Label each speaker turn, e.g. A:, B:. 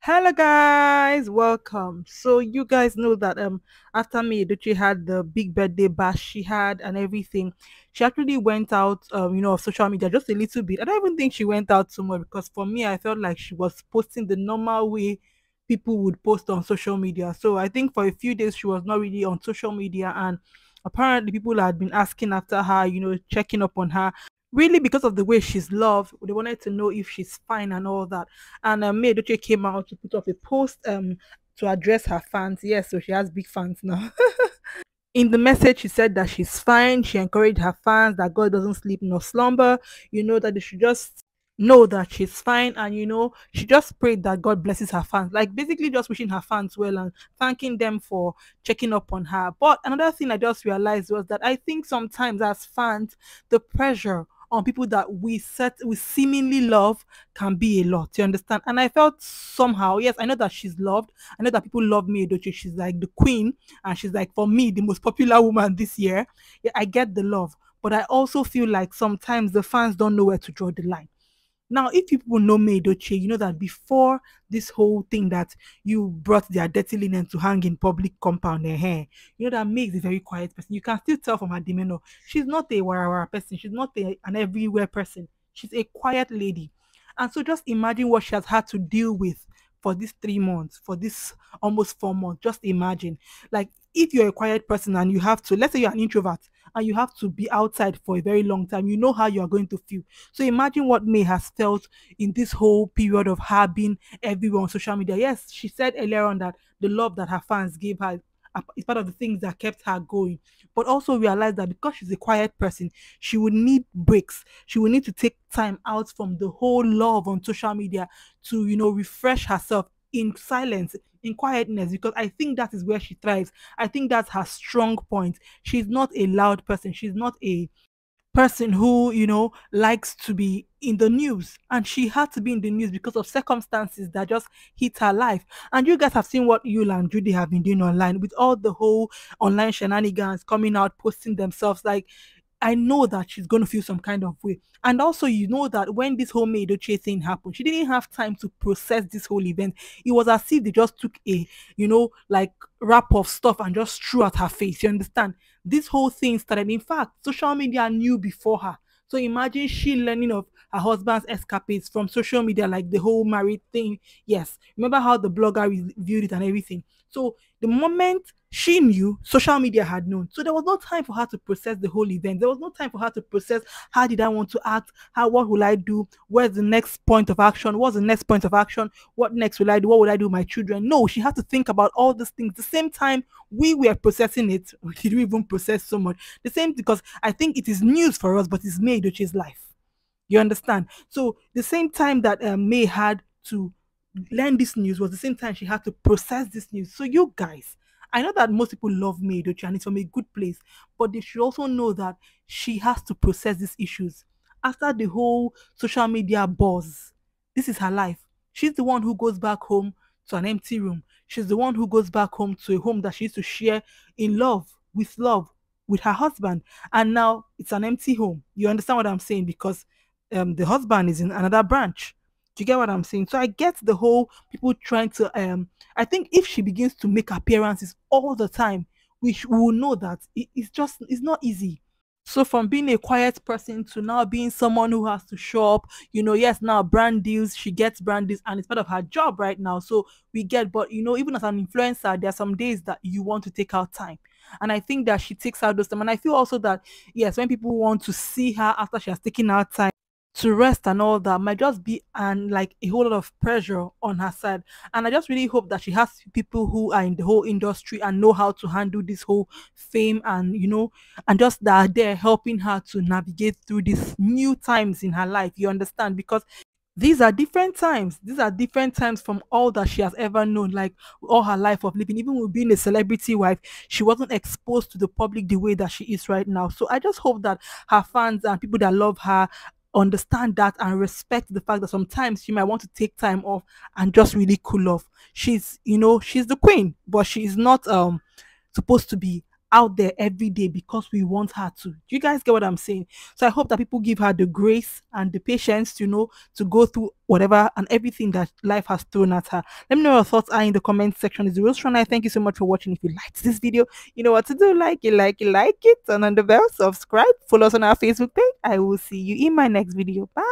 A: Hello guys, welcome. So you guys know that after me Edochie had the big birthday bash she had and everything, she actually went out of social media just a little bit. I don't even think she went out too much because for me I felt like she was posting the normal way people would post on social media. So I think for a few days she was not really on social media, and apparently people had been asking after her, checking up on her. Really, because of the way she's loved, they wanted to know if she's fine and all that. And May Edochie came out to put up a post to address her fans. Yes, so she has big fans now. In the message, she said that she's fine. She encouraged her fans that God doesn't sleep nor slumber. That they should just know that she's fine. And she just prayed that God blesses her fans, like basically just wishing her fans well and thanking them for checking up on her. But another thing I just realized was that I think sometimes as fans, the pressure on people that we seemingly love can be a lot. You understand? And I felt somehow, yes, I know that she's loved. I know that people love me, Edochie. She's like the queen, and she's like, for me, the most popular woman this year. Yeah, I get the love, but I also feel like sometimes the fans don't know where to draw the line. Now, if people know me, Edochie, you know that before this whole thing that you brought their dirty linen to hang in public compound, that makes a very quiet person. You can still tell from her demeanor. She's not a wara person. She's not an everywhere person. She's a quiet lady. And so just imagine what she has had to deal with for these 3 months, for this almost 4 months. Just imagine. Like, if you're a quiet person and you have to, let's say you're an introvert and you have to be outside for a very long time, you know how you are going to feel. So imagine what May has felt in this whole period of her being everywhere on social media. Yes, she said earlier on that the love that her fans gave her is part of the things that kept her going. But also realize that because she's a quiet person, she would need breaks. She would need to take time out from the whole love on social media to, refresh herself in silence, in quietness, because I think that is where she thrives. I think that's her strong point. She's not a loud person. She's not a person who likes to be in the news, and she had to be in the news because of circumstances that just hit her life. And you guys have seen what Yul and Judy have been doing online with all the whole online shenanigans, coming out posting themselves. Like, I know that she's going to feel some kind of way. And also, you know that when this whole May Edochie thing happened, she didn't have time to process this whole event. It was as if they just took a, like, wrap of stuff and just threw at her face. You understand? This whole thing started. In fact, social media knew before her. So imagine she learning of her husband's escapades from social media, like the whole married thing. Yes. Remember how the blogger reviewed it and everything. So the moment she knew, social media had known. So there was no time for her to process the whole event. There was no time for her to process how did I want to act, what will I do, where's the next point of action, what's the next point of action, what next will I do, what will I do with my children. No, she had to think about all these things. The same time we were processing it, we didn't even process so much. The same, because I think it is news for us, but it's May Edochie's life. You understand? So the same time that May had to learn this news was the same time she had to process this news. So you guys, I know that most people love me, Edochie, and it's from a good place, but they should also know that she has to process these issues. After the whole social media buzz, this is her life. She's the one who goes back home to an empty room. She's the one who goes back home to a home that she used to share in love with her husband. And now it's an empty home. You understand what I'm saying? Because the husband is in another branch. Do you get what I'm saying? So I get the whole people trying to I think if she begins to make appearances all the time, we will know that it's not easy. So from being a quiet person to now being someone who has to show up, yes, now brand deals, she gets brand deals and it's part of her job right now. So we get, but even as an influencer, there are some days that you want to take out time. And I think that she takes out those time. And I feel also that, yes, when people want to see her after she has taken out time to rest and all that, might just be and like a whole lot of pressure on her side. And I just really hope that she has people who are in the whole industry and know how to handle this whole fame, and and just that are there helping her to navigate through these new times in her life. You understand? Because these are different times from all that she has ever known, like all her life of living. Even with being a celebrity wife, she wasn't exposed to the public the way that she is right now. So I just hope that her fans and people that love her understand that and respect the fact that sometimes she might want to take time off and just really cool off. She's the queen, but she is not supposed to be out there every day because we want her to. Do you guys get what I'm saying? So I hope that people give her the grace and the patience to know to go through whatever and everything that life has thrown at her. Let me know your thoughts are in the comment section. It's Rose Shona. Thank you so much for watching. If you liked this video, you know what to do. Like it, turn on the bell, subscribe, follow us on our Facebook page. I will see you in my next video. Bye.